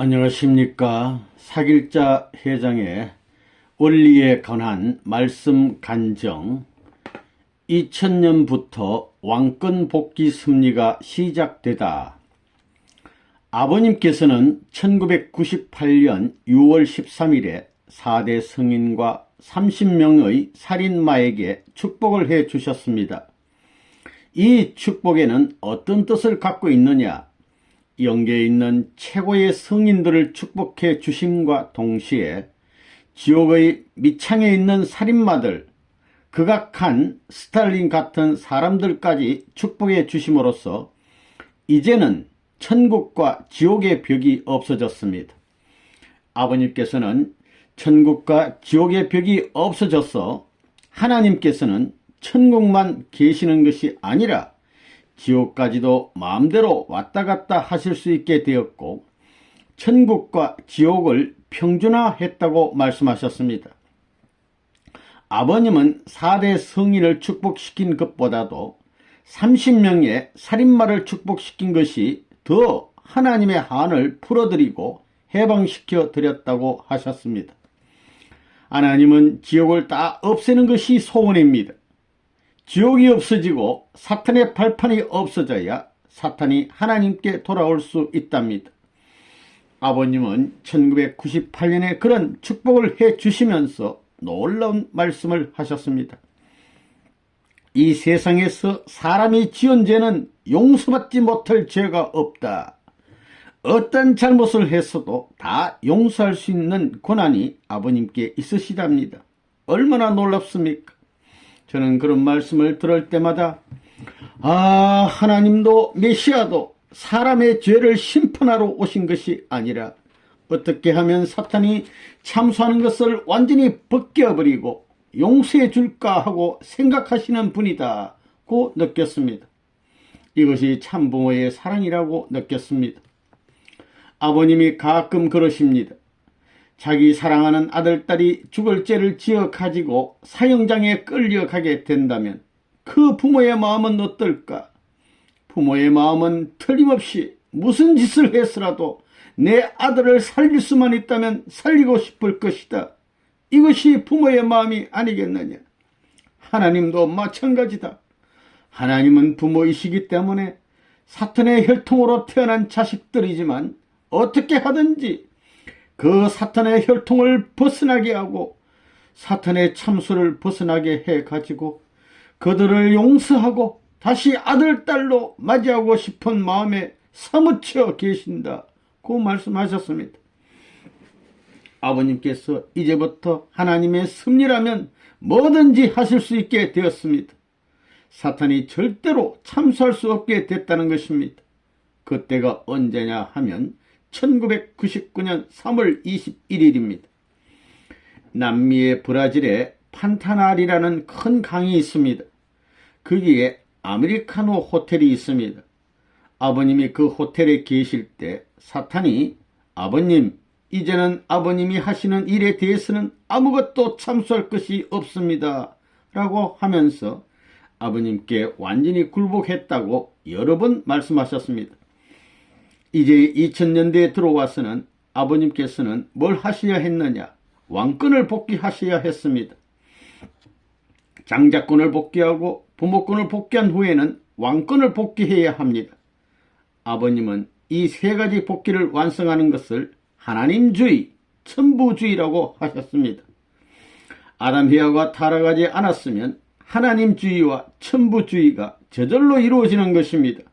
안녕하십니까. 사길자 회장의 원리에 관한 말씀 간정. 2000년부터 왕권 복귀 섭리가 시작되다. 아버님께서는 1998년 6월 13일에 4대 성인과 30명의 살인마에게 축복을 해 주셨습니다. 이 축복에는 어떤 뜻을 갖고 있느냐? 영계에 있는 최고의 성인들을 축복해 주심과 동시에 지옥의 밑창에 있는 살인마들, 극악한 스탈린 같은 사람들까지 축복해 주심으로써 이제는 천국과 지옥의 벽이 없어졌습니다. 아버님께서는 천국과 지옥의 벽이 없어져서 하나님께서는 천국만 계시는 것이 아니라 지옥까지도 마음대로 왔다 갔다 하실 수 있게 되었고 천국과 지옥을 평준화했다고 말씀하셨습니다. 아버님은 4대 성인을 축복시킨 것보다도 30명의 살인마를 축복시킨 것이 더 하나님의 한을 풀어드리고 해방시켜 드렸다고 하셨습니다. 하나님은 지옥을 다 없애는 것이 소원입니다. 지옥이 없어지고 사탄의 발판이 없어져야 사탄이 하나님께 돌아올 수 있답니다. 아버님은 1998년에 그런 축복을 해 주시면서 놀라운 말씀을 하셨습니다. 이 세상에서 사람이 지은 죄는 용서받지 못할 죄가 없다. 어떤 잘못을 했어도 다 용서할 수 있는 권한이 아버님께 있으시답니다. 얼마나 놀랍습니까? 저는 그런 말씀을 들을 때마다 하나님도 메시아도 사람의 죄를 심판하러 오신 것이 아니라 어떻게 하면 사탄이 참수하는 것을 완전히 벗겨버리고 용서해 줄까 하고 생각하시는 분이다고 느꼈습니다. 이것이 참부모의 사랑이라고 느꼈습니다. 아버님이 가끔 그러십니다. 자기 사랑하는 아들, 딸이 죽을 죄를 지어 가지고 사형장에 끌려가게 된다면 그 부모의 마음은 어떨까? 부모의 마음은 틀림없이 무슨 짓을 했으라도 내 아들을 살릴 수만 있다면 살리고 싶을 것이다. 이것이 부모의 마음이 아니겠느냐? 하나님도 마찬가지다. 하나님은 부모이시기 때문에 사탄의 혈통으로 태어난 자식들이지만 어떻게 하든지 그 사탄의 혈통을 벗어나게 하고 사탄의 참수를 벗어나게 해가지고 그들을 용서하고 다시 아들, 딸로 맞이하고 싶은 마음에 사무쳐 계신다고 말씀하셨습니다. 아버님께서 이제부터 하나님의 섭리라면 뭐든지 하실 수 있게 되었습니다. 사탄이 절대로 참수할 수 없게 됐다는 것입니다. 그때가 언제냐 하면 1999년 3월 21일입니다. 남미의 브라질에 판타날이라는 큰 강이 있습니다. 거기에 아메리카노 호텔이 있습니다. 아버님이 그 호텔에 계실 때 사탄이 아버님, 이제는 아버님이 하시는 일에 대해서는 아무것도 참수할 것이 없습니다 라고 하면서 아버님께 완전히 굴복했다고 여러 번 말씀하셨습니다. 이제 2000년대에 들어와서는 아버님께서는 뭘 하셔야 했느냐? 왕권을 복귀하셔야 했습니다. 장자권을 복귀하고 부모권을 복귀한 후에는 왕권을 복귀해야 합니다. 아버님은 이 세 가지 복귀를 완성하는 것을 하나님주의, 천부주의라고 하셨습니다. 아담 헤아가 타락하지 않았으면 하나님주의와 천부주의가 저절로 이루어지는 것입니다.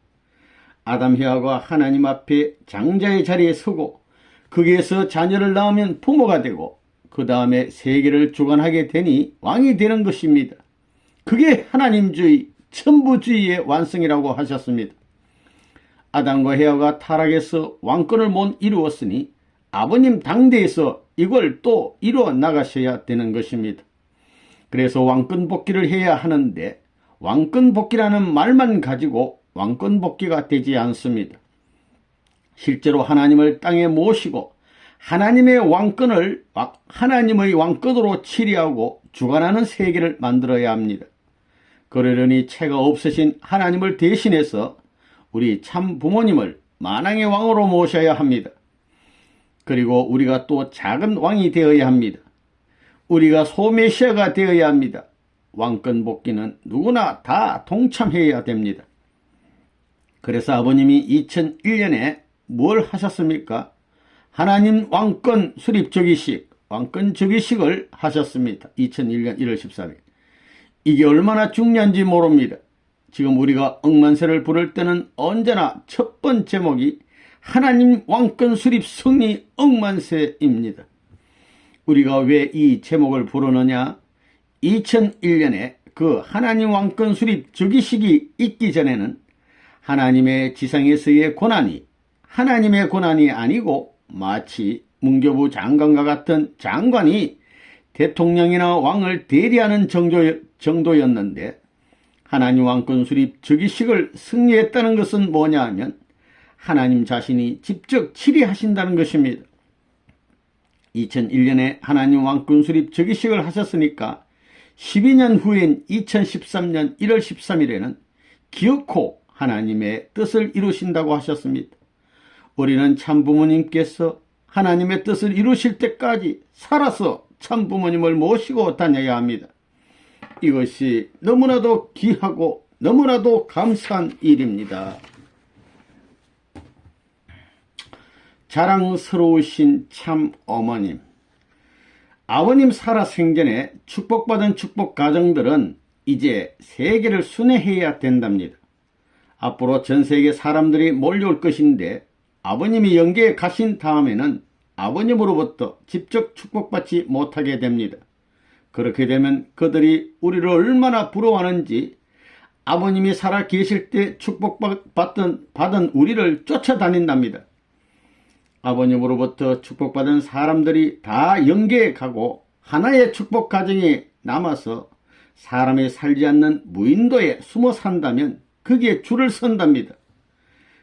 아담 헤아가 하나님 앞에 장자의 자리에 서고 거기에서 자녀를 낳으면 부모가 되고 그 다음에 세계를 주관하게 되니 왕이 되는 것입니다. 그게 하나님주의, 천부주의의 완성이라고 하셨습니다. 아담과 헤아가 타락해서 왕권을 못 이루었으니 아버님 당대에서 이걸 또 이루어 나가셔야 되는 것입니다. 그래서 왕권 복귀를 해야 하는데 왕권 복귀라는 말만 가지고 왕권 복귀가 되지 않습니다. 실제로 하나님을 땅에 모시고 하나님의 왕권으로 치리하고 주관하는 세계를 만들어야 합니다. 그러려니 채가 없으신 하나님을 대신해서 우리 참 부모님을 만왕의 왕으로 모셔야 합니다. 그리고 우리가 또 작은 왕이 되어야 합니다. 우리가 소메시아가 되어야 합니다. 왕권 복귀는 누구나 다 동참해야 됩니다. 그래서 아버님이 2001년에 뭘 하셨습니까? 하나님 왕권 수립 즉위식, 왕권 즉위식을 하셨습니다. 2001년 1월 13일. 이게 얼마나 중요한지 모릅니다. 지금 우리가 억만세를 부를 때는 언제나 첫 번째 제목이 하나님 왕권 수립 승리 억만세입니다. 우리가 왜 이 제목을 부르느냐? 2001년에 그 하나님 왕권 수립 즉위식이 있기 전에는 하나님의 지상에서의 권한이 하나님의 권한이 아니고 마치 문교부 장관과 같은 장관이 대통령이나 왕을 대리하는 정도였는데, 하나님 왕권 수립 즉위식을 승리했다는 것은 뭐냐 하면 하나님 자신이 직접 치리하신다는 것입니다. 2001년에 하나님 왕권 수립 즉위식을 하셨으니까 12년 후인 2013년 1월 13일에는 기어코 하나님의 뜻을 이루신다고 하셨습니다. 우리는 참부모님께서 하나님의 뜻을 이루실 때까지 살아서 참부모님을 모시고 다녀야 합니다. 이것이 너무나도 귀하고 너무나도 감사한 일입니다. 자랑스러우신 참 어머님. 아버님 살아생전에 축복받은 축복 가정들은 이제 세계를 순회해야 된답니다. 앞으로 전 세계 사람들이 몰려올 것인데, 아버님이 영계에 가신 다음에는 아버님으로부터 직접 축복받지 못하게 됩니다. 그렇게 되면 그들이 우리를 얼마나 부러워하는지 아버님이 살아 계실 때 받은 우리를 쫓아다닌답니다. 아버님으로부터 축복받은 사람들이 다 영계에 가고 하나의 축복 가정이 남아서 사람이 살지 않는 무인도에 숨어 산다면 거기에 줄을 선답니다.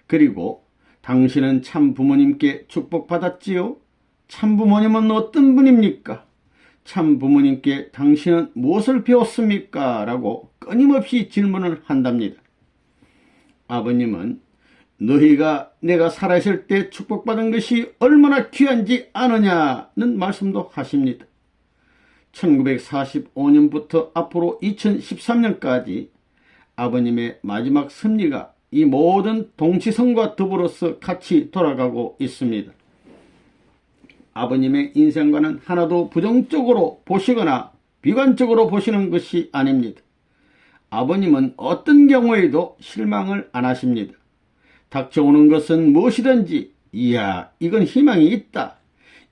그리고 당신은 참 부모님께 축복받았지요? 참 부모님은 어떤 분입니까? 참 부모님께 당신은 무엇을 배웠습니까? 라고 끊임없이 질문을 한답니다. 아버님은 너희가 내가 살아있을 때 축복받은 것이 얼마나 귀한지 아느냐는 말씀도 하십니다. 1945년부터 앞으로 2013년까지 아버님의 마지막 섭리가 이 모든 동치성과 더불어서 같이 돌아가고 있습니다. 아버님의 인생과는 하나도 부정적으로 보시거나 비관적으로 보시는 것이 아닙니다. 아버님은 어떤 경우에도 실망을 안 하십니다. 닥쳐오는 것은 무엇이든지 이야, 이건 희망이 있다.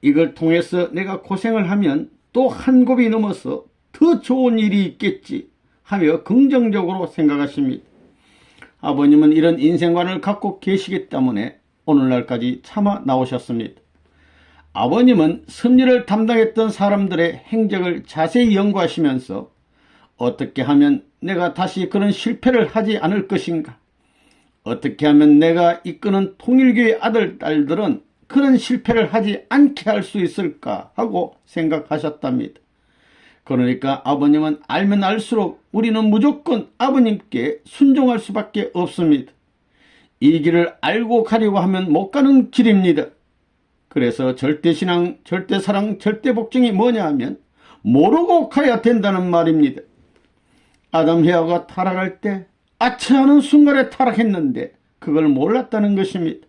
이걸 통해서 내가 고생을 하면 또 한 곱이 넘어서 더 좋은 일이 있겠지 하며 긍정적으로 생각하십니다. 아버님은 이런 인생관을 갖고 계시기 때문에 오늘날까지 참아 나오셨습니다. 아버님은 섭리를 담당했던 사람들의 행적을 자세히 연구하시면서 어떻게 하면 내가 다시 그런 실패를 하지 않을 것인가? 어떻게 하면 내가 이끄는 통일교의 아들, 딸들은 그런 실패를 하지 않게 할 수 있을까 하고 생각하셨답니다. 그러니까 아버님은 알면 알수록 우리는 무조건 아버님께 순종할 수밖에 없습니다. 이 길을 알고 가려고 하면 못 가는 길입니다. 그래서 절대신앙, 절대사랑, 절대복종이 뭐냐 하면 모르고 가야 된다는 말입니다. 아담 헤아가 타락할 때 아차하는 순간에 타락했는데 그걸 몰랐다는 것입니다.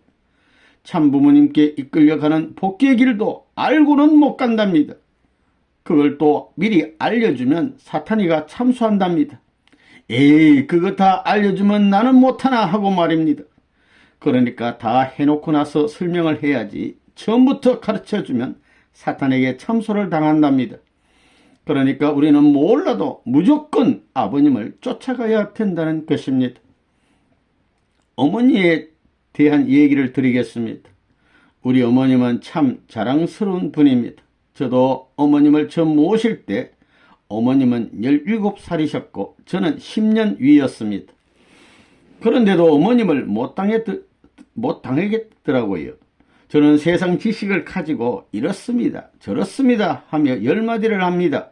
참부모님께 이끌려가는 복귀의 길도 알고는 못 간답니다. 그걸 또 미리 알려주면 사탄이가 참수한답니다. 에이, 그거 다 알려주면 나는 못하나 하고 말입니다. 그러니까 다 해놓고 나서 설명을 해야지 처음부터 가르쳐주면 사탄에게 참소를 당한답니다. 그러니까 우리는 몰라도 무조건 아버님을 쫓아가야 된다는 것입니다. 어머니에 대한 얘기를 드리겠습니다. 우리 어머님은 참 자랑스러운 분입니다. 저도 어머님을 처음 모실 때 어머님은 17살이셨고 저는 10년 위였습니다. 그런데도 어머님을 못 당하겠더라고요. 저는 세상 지식을 가지고 이렇습니다, 저렇습니다 하며 10마디를 합니다.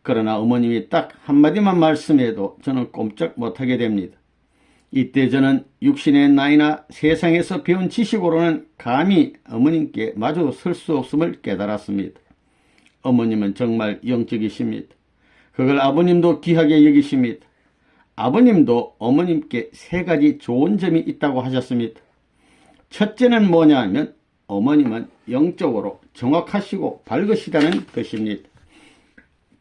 그러나 어머님이 딱 한마디만 말씀해도 저는 꼼짝 못하게 됩니다. 이때 저는 육신의 나이나 세상에서 배운 지식으로는 감히 어머님께 마주 설 수 없음을 깨달았습니다. 어머님은 정말 영적이십니다. 그걸 아버님도 귀하게 여기십니다. 아버님도 어머님께 세 가지 좋은 점이 있다고 하셨습니다. 첫째는 뭐냐 하면 어머님은 영적으로 정확하시고 밝으시다는 것입니다.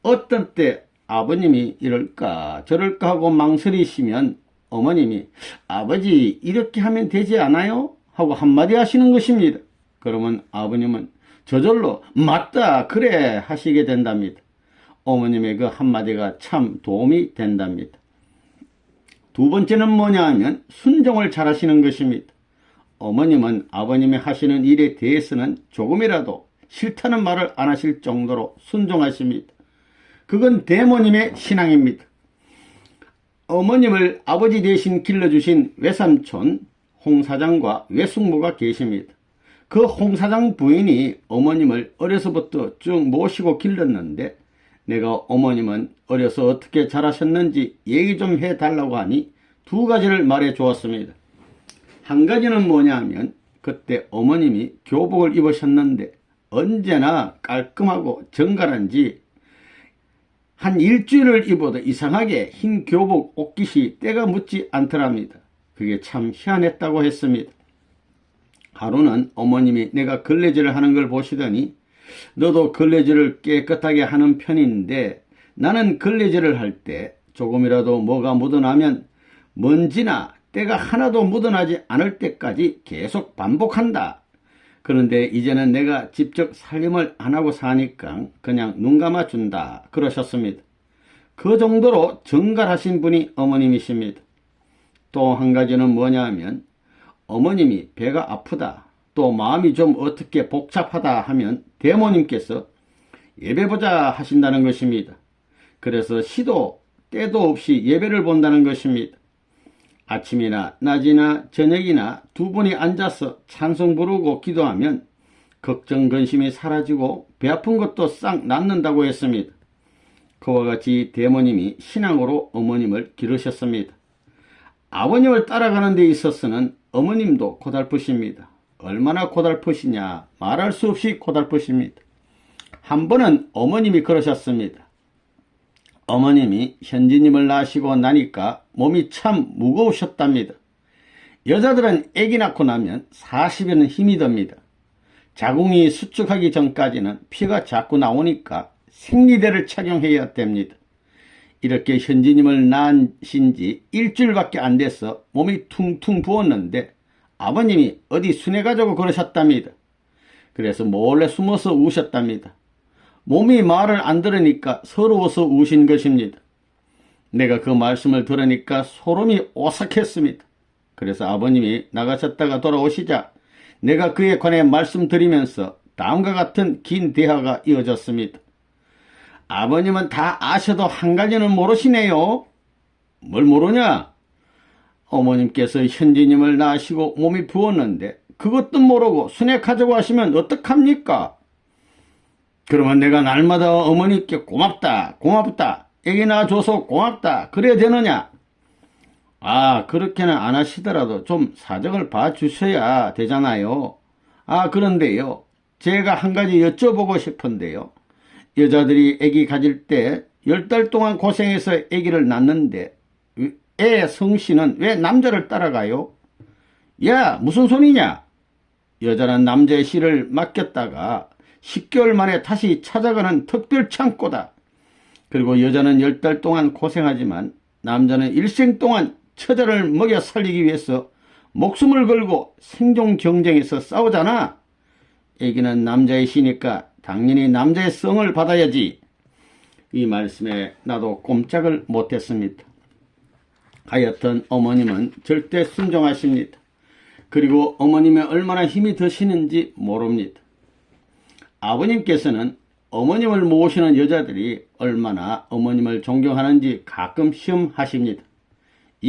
어떤 때 아버님이 이럴까 저럴까 하고 망설이시면 어머님이 아버지 이렇게 하면 되지 않아요? 하고 한마디 하시는 것입니다. 그러면 아버님은 저절로 맞다 그래 하시게 된답니다. 어머님의 그 한마디가 참 도움이 된답니다. 두 번째는 뭐냐 하면 순종을 잘 하시는 것입니다. 어머님은 아버님이 하시는 일에 대해서는 조금이라도 싫다는 말을 안 하실 정도로 순종하십니다. 그건 대모님의 신앙입니다. 어머님을 아버지 대신 길러주신 외삼촌 홍사장과 외숙모가 계십니다. 그 홍사장 부인이 어머님을 어려서부터 쭉 모시고 길렀는데 내가 어머님은 어려서 어떻게 자라셨는지 얘기 좀 해달라고 하니 두 가지를 말해 주었습니다. 한 가지는 뭐냐 하면 그때 어머님이 교복을 입으셨는데 언제나 깔끔하고 정갈한지 한 일주일을 입어도 이상하게 흰 교복 옷깃이 때가 묻지 않더랍니다. 그게 참 희한했다고 했습니다. 하루는 어머님이 내가 걸레질을 하는 걸 보시더니 너도 걸레질을 깨끗하게 하는 편인데 나는 걸레질을 할 때 조금이라도 뭐가 묻어나면 먼지나 때가 하나도 묻어나지 않을 때까지 계속 반복한다. 그런데 이제는 내가 직접 살림을 안 하고 사니까 그냥 눈 감아준다. 그러셨습니다. 그 정도로 정갈하신 분이 어머님이십니다. 또 한 가지는 뭐냐 하면 어머님이 배가 아프다. 또 마음이 좀 어떻게 복잡하다 하면 대모님께서 예배보자 하신다는 것입니다. 그래서 시도 때도 없이 예배를 본다는 것입니다. 아침이나 낮이나 저녁이나 두 분이 앉아서 찬송 부르고 기도하면 걱정 근심이 사라지고 배 아픈 것도 싹 낫는다고 했습니다. 그와 같이 대모님이 신앙으로 어머님을 기르셨습니다. 아버님을 따라가는 데 있어서는 어머님도 고달프십니다. 얼마나 고달프시냐 말할 수 없이 고달프십니다. 한 번은 어머님이 그러셨습니다. 어머님이 현지님을 낳으시고 나니까 몸이 참 무거우셨답니다. 여자들은 아기 낳고 나면 40여는 힘이 듭니다. 자궁이 수축하기 전까지는 피가 자꾸 나오니까 생리대를 착용해야 됩니다. 이렇게 현지님을 낳으신 지 일주일밖에 안 돼서 몸이 퉁퉁 부었는데 아버님이 어디 순회 가자고 그러셨답니다. 그래서 몰래 숨어서 우셨답니다. 몸이 말을 안 들으니까 서러워서 우신 것입니다. 내가 그 말씀을 들으니까 소름이 오싹했습니다. 그래서 아버님이 나가셨다가 돌아오시자 내가 그에 관해 말씀드리면서 다음과 같은 긴 대화가 이어졌습니다. 아버님은 다 아셔도 한 가지는 모르시네요. 뭘 모르냐? 어머님께서 현지님을 낳으시고 몸이 부었는데 그것도 모르고 순회하자고 하시면 어떡합니까? 그러면 내가 날마다 어머니께 고맙다 고맙다 애기 낳아줘서 고맙다 그래야 되느냐? 아 그렇게는 안 하시더라도 좀 사정을 봐주셔야 되잖아요. 아 그런데요 제가 한 가지 여쭤보고 싶은데요. 여자들이 애기 가질 때 10달 동안 고생해서 애기를 낳는데 애 성씨는 왜 남자를 따라가요? 야 무슨 소리냐? 여자는 남자의 씨를 맡겼다가 10개월 만에 다시 찾아가는 특별 창고다. 그리고 여자는 10달 동안 고생하지만 남자는 일생 동안 처자를 먹여 살리기 위해서 목숨을 걸고 생존 경쟁에서 싸우잖아. 애기는 남자의 씨니까 당연히 남자의 성을 받아야지. 이 말씀에 나도 꼼짝을 못했습니다. 하여튼 어머님은 절대 순종하십니다. 그리고 어머님의 얼마나 힘이 드시는지 모릅니다. 아버님께서는 어머님을 모시는 여자들이 얼마나 어머님을 존경하는지 가끔 시험하십니다.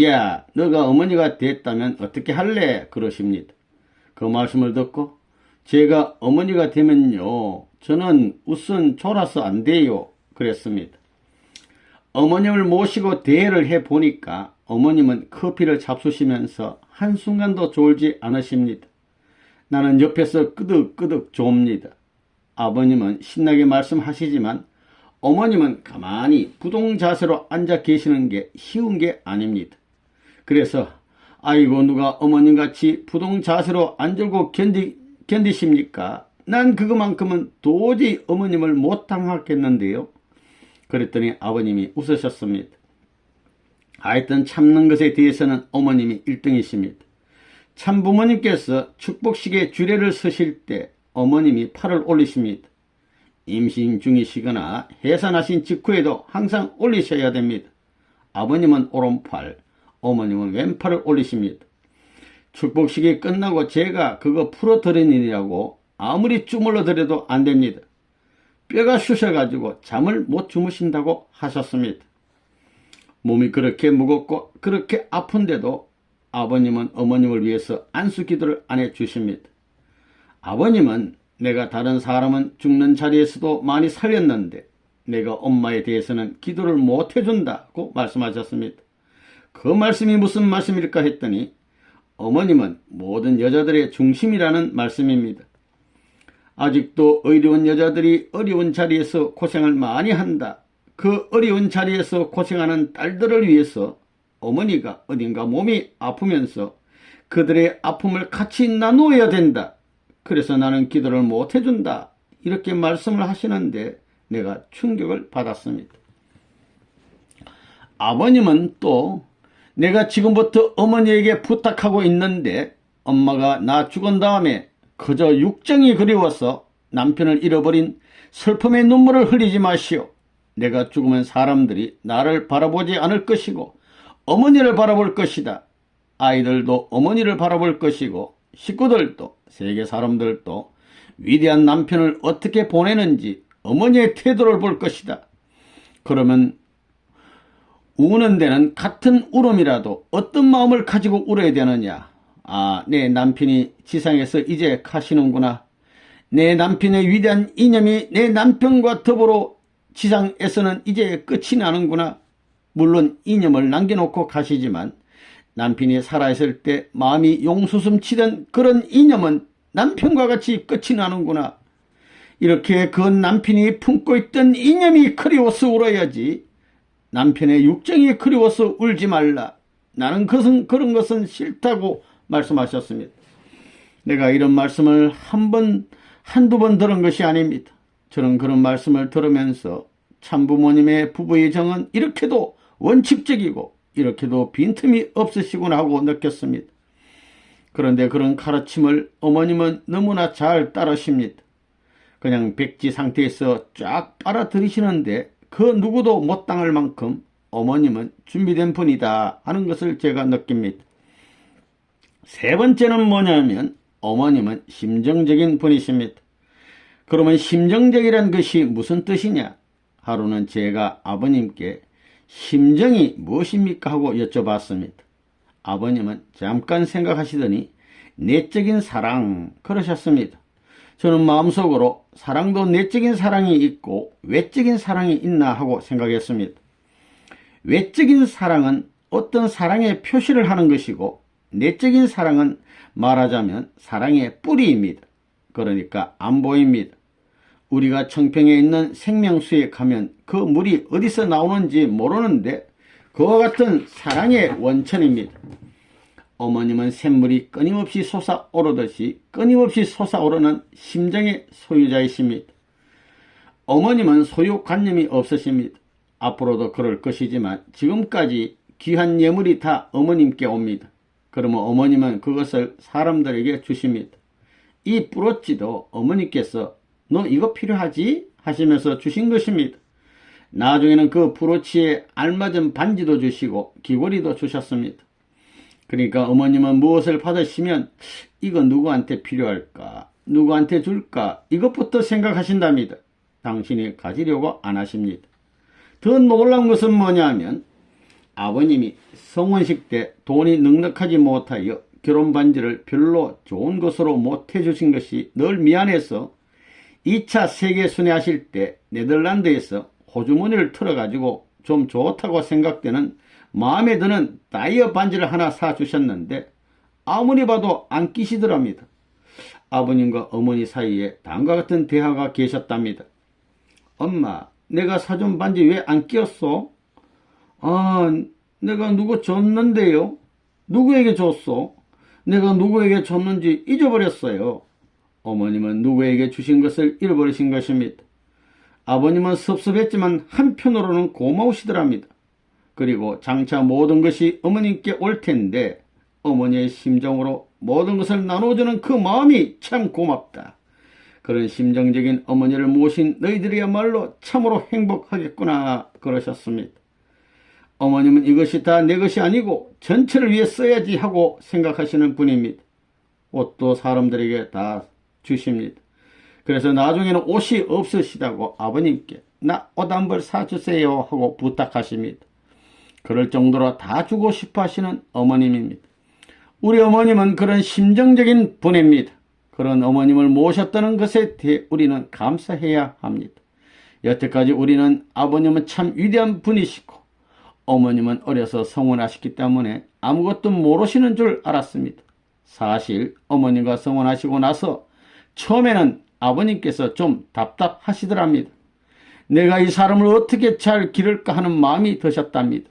야, 너가 어머니가 됐다면 어떻게 할래? 그러십니다. 그 말씀을 듣고 제가 어머니가 되면요, 저는 우선 졸아서 안 돼요. 그랬습니다. 어머님을 모시고 대회를 해보니까 어머님은 커피를 잡수시면서 한순간도 졸지 않으십니다. 나는 옆에서 끄덕끄덕 졸니다. 아버님은 신나게 말씀하시지만 어머님은 가만히 부동 자세로 앉아 계시는 게 쉬운 게 아닙니다. 그래서 아이고 누가 어머님같이 부동 자세로 앉고 견디십니까? 난 그거만큼은 도저히 어머님을 못 당하겠는데요. 그랬더니 아버님이 웃으셨습니다. 하여튼 참는 것에 대해서는 어머님이 1등이십니다. 참부모님께서 축복식에 주례를 서실 때 어머님이 팔을 올리십니다. 임신 중이시거나 해산하신 직후에도 항상 올리셔야 됩니다. 아버님은 오른팔, 어머님은 왼팔을 올리십니다. 축복식이 끝나고 제가 그거 풀어드리느라고 아무리 주물러 드려도 안 됩니다. 뼈가 쑤셔가지고 잠을 못 주무신다고 하셨습니다. 몸이 그렇게 무겁고 그렇게 아픈데도 아버님은 어머님을 위해서 안수기도를 안 해주십니다. 아버님은 내가 다른 사람은 죽는 자리에서도 많이 살렸는데 내가 엄마에 대해서는 기도를 못 해준다고 말씀하셨습니다. 그 말씀이 무슨 말씀일까 했더니 어머님은 모든 여자들의 중심이라는 말씀입니다. 아직도 어려운 여자들이 어려운 자리에서 고생을 많이 한다. 그 어려운 자리에서 고생하는 딸들을 위해서 어머니가 어딘가 몸이 아프면서 그들의 아픔을 같이 나누어야 된다. 그래서 나는 기도를 못 해준다. 이렇게 말씀을 하시는데 내가 충격을 받았습니다. 아버님은 또 내가 지금부터 어머니에게 부탁하고 있는데 엄마가 나 죽은 다음에 그저 육정이 그리워서 남편을 잃어버린 슬픔의 눈물을 흘리지 마시오. 내가 죽으면 사람들이 나를 바라보지 않을 것이고 어머니를 바라볼 것이다. 아이들도 어머니를 바라볼 것이고 식구들도 세계 사람들도 위대한 남편을 어떻게 보내는지 어머니의 태도를 볼 것이다. 그러면 우는 데는 같은 울음이라도 어떤 마음을 가지고 울어야 되느냐. 아, 내 남편이 지상에서 이제 가시는구나. 내 남편의 위대한 이념이 내 남편과 더불어 지상에서는 이제 끝이 나는구나. 물론 이념을 남겨놓고 가시지만 남편이 살아있을 때 마음이 용수숨 치던 그런 이념은 남편과 같이 끝이 나는구나. 이렇게 그 남편이 품고 있던 이념이 그리워서 울어야지 남편의 육정이 그리워서 울지 말라. 나는 그런 것은 싫다고 말씀하셨습니다. 내가 이런 말씀을 한두 번 들은 것이 아닙니다. 저는 그런 말씀을 들으면서 참부모님의 부부의 정은 이렇게도 원칙적이고 이렇게도 빈틈이 없으시구나 하고 느꼈습니다. 그런데 그런 가르침을 어머님은 너무나 잘 따르십니다. 그냥 백지 상태에서 쫙 빨아들이시는데 그 누구도 못 당할 만큼 어머님은 준비된 분이다 하는 것을 제가 느낍니다. 세 번째는 뭐냐면 어머님은 심정적인 분이십니다. 그러면 심정적이란 것이 무슨 뜻이냐? 하루는 제가 아버님께 심정이 무엇입니까? 하고 여쭤봤습니다. 아버님은 잠깐 생각하시더니 내적인 사랑 그러셨습니다. 저는 마음속으로 사랑도 내적인 사랑이 있고 외적인 사랑이 있나 하고 생각했습니다. 외적인 사랑은 어떤 사랑의 표시를 하는 것이고 내적인 사랑은 말하자면 사랑의 뿌리입니다. 그러니까 안 보입니다. 우리가 청평에 있는 생명수에 가면 그 물이 어디서 나오는지 모르는데 그와 같은 사랑의 원천입니다. 어머님은 샘물이 끊임없이 솟아오르듯이 끊임없이 솟아오르는 심정의 소유자이십니다. 어머님은 소유관념이 없으십니다. 앞으로도 그럴 것이지만 지금까지 귀한 예물이 다 어머님께 옵니다. 그러면 어머님은 그것을 사람들에게 주십니다. 이 뿌러지도 어머니께서 너 이거 필요하지? 하시면서 주신 것입니다. 나중에는 그 브로치에 알맞은 반지도 주시고 귀걸이도 주셨습니다. 그러니까 어머님은 무엇을 받으시면 이거 누구한테 필요할까? 누구한테 줄까? 이것부터 생각하신답니다. 당신이 가지려고 안 하십니다. 더 놀라운 것은 뭐냐면 아버님이 성혼식 때 돈이 넉넉하지 못하여 결혼 반지를 별로 좋은 것으로 못 해주신 것이 늘 미안해서 2차 세계순회 하실 때 네덜란드에서 호주머니를 틀어가지고 좀 좋다고 생각되는 마음에 드는 다이어 반지를 하나 사주셨는데 아무리 봐도 안 끼시더랍니다. 아버님과 어머니 사이에 다음과 같은 대화가 계셨답니다. 엄마, 내가 사준 반지 왜 안 끼었어? 아, 내가 누구 줬는데요? 누구에게 줬어? 내가 누구에게 줬는지 잊어버렸어요. 어머님은 누구에게 주신 것을 잃어버리신 것입니다. 아버님은 섭섭했지만 한편으로는 고마우시더랍니다. 그리고 장차 모든 것이 어머님께 올 텐데 어머니의 심정으로 모든 것을 나눠주는 그 마음이 참 고맙다. 그런 심정적인 어머니를 모신 너희들이야말로 참으로 행복하겠구나 그러셨습니다. 어머님은 이것이 다 내 것이 아니고 전체를 위해 써야지 하고 생각하시는 분입니다. 옷도 사람들에게 다 주십니다. 그래서 나중에는 옷이 없으시다고 아버님께 나 옷 한 벌 사주세요 하고 부탁하십니다. 그럴 정도로 다 주고 싶어 하시는 어머님입니다. 우리 어머님은 그런 심정적인 분입니다. 그런 어머님을 모셨다는 것에 대해 우리는 감사해야 합니다. 여태까지 우리는 아버님은 참 위대한 분이시고 어머님은 어려서 성혼하셨기 때문에 아무것도 모르시는 줄 알았습니다. 사실 어머님과 성혼하시고 나서 처음에는 아버님께서 좀 답답하시더랍니다. 내가 이 사람을 어떻게 잘 기를까 하는 마음이 드셨답니다.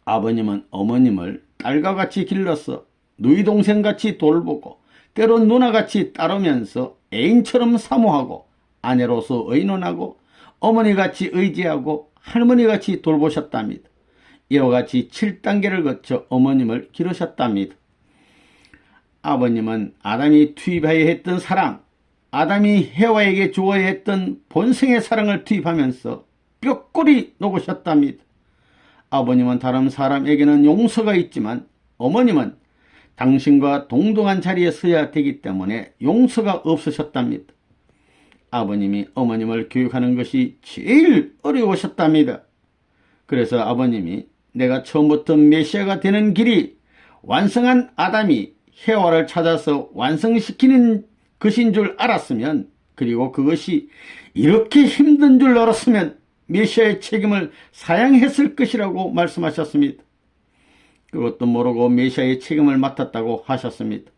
아버님은 어머님을 딸과 같이 길러서 누이 동생같이 돌보고 때론 누나같이 따르면서 애인처럼 사모하고 아내로서 의논하고 어머니같이 의지하고 할머니같이 돌보셨답니다. 이와 같이 7단계를 거쳐 어머님을 기르셨답니다. 아버님은 아담이 투입하여 했던 사랑, 아담이 해와에게 주어야 했던 본성의 사랑을 투입하면서 뼈꼬리 녹으셨답니다. 아버님은 다른 사람에게는 용서가 있지만 어머님은 당신과 동등한 자리에 서야 되기 때문에 용서가 없으셨답니다. 아버님이 어머님을 교육하는 것이 제일 어려우셨답니다. 그래서 아버님이 내가 처음부터 메시아가 되는 길이 완성한 아담이 해와를 찾아서 완성시키는 것인 줄 알았으면, 그리고 그것이 이렇게 힘든 줄 알았으면 메시아의 책임을 사양했을 것이라고 말씀하셨습니다. 그것도 모르고 메시아의 책임을 맡았다고 하셨습니다.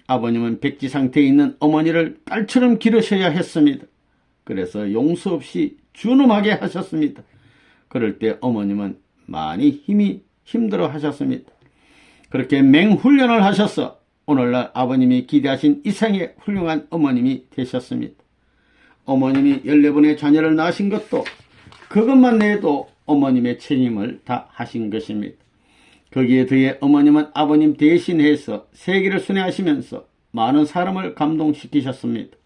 아버님은 백지 상태에 있는 어머니를 딸처럼 기르셔야 했습니다. 그래서 용서 없이 준엄하게 하셨습니다. 그럴 때 어머님은 많이 힘들어 하셨습니다. 그렇게 맹훈련을 하셔서 오늘날 아버님이 기대하신 이상의 훌륭한 어머님이 되셨습니다. 어머님이 14분의 자녀를 낳으신 것도 그것만 내도 어머님의 책임을 다 하신 것입니다. 거기에 더해 어머님은 아버님 대신해서 세계를 순회하시면서 많은 사람을 감동시키셨습니다.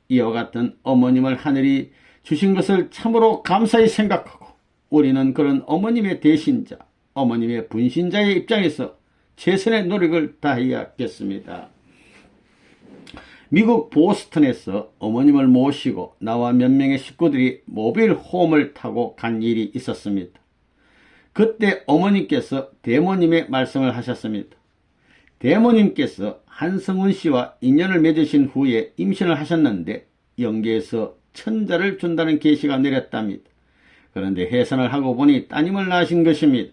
이와 같은 어머님을 하늘이 주신 것을 참으로 감사히 생각하고 우리는 그런 어머님의 대신자, 어머님의 분신자의 입장에서 최선의 노력을 다해야겠습니다. 미국 보스턴에서 어머님을 모시고 나와 몇 명의 식구들이 모빌 홈을 타고 간 일이 있었습니다. 그때 어머님께서 대모님의 말씀을 하셨습니다. 대모님께서 한성훈 씨와 인연을 맺으신 후에 임신을 하셨는데 영계에서 천자를 준다는 계시가 내렸답니다. 그런데 해산을 하고 보니 따님을 낳으신 것입니다.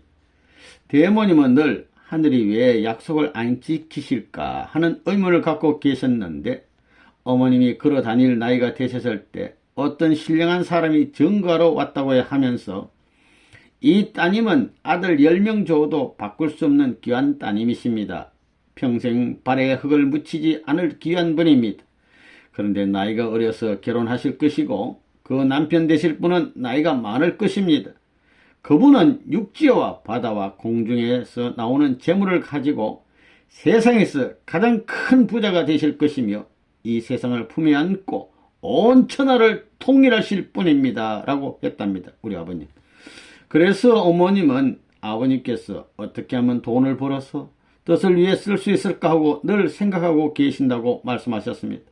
대모님은 늘 하늘이 왜 약속을 안 지키실까 하는 의문을 갖고 계셨는데 어머님이 걸어 다닐 나이가 되셨을 때 어떤 신령한 사람이 증거하러 왔다고 하면서 이 따님은 아들 10명 줘도 바꿀 수 없는 귀한 따님이십니다. 평생 발에 흙을 묻히지 않을 귀한 분입니다. 그런데 나이가 어려서 결혼하실 것이고 그 남편 되실 분은 나이가 많을 것입니다. 그분은 육지와 바다와 공중에서 나오는 재물을 가지고 세상에서 가장 큰 부자가 되실 것이며 이 세상을 품에 안고 온 천하를 통일하실 분입니다. 라고 했답니다. 우리 아버님. 그래서 어머님은 아버님께서 어떻게 하면 돈을 벌어서 뜻을 위해 쓸 수 있을까 하고 늘 생각하고 계신다고 말씀하셨습니다.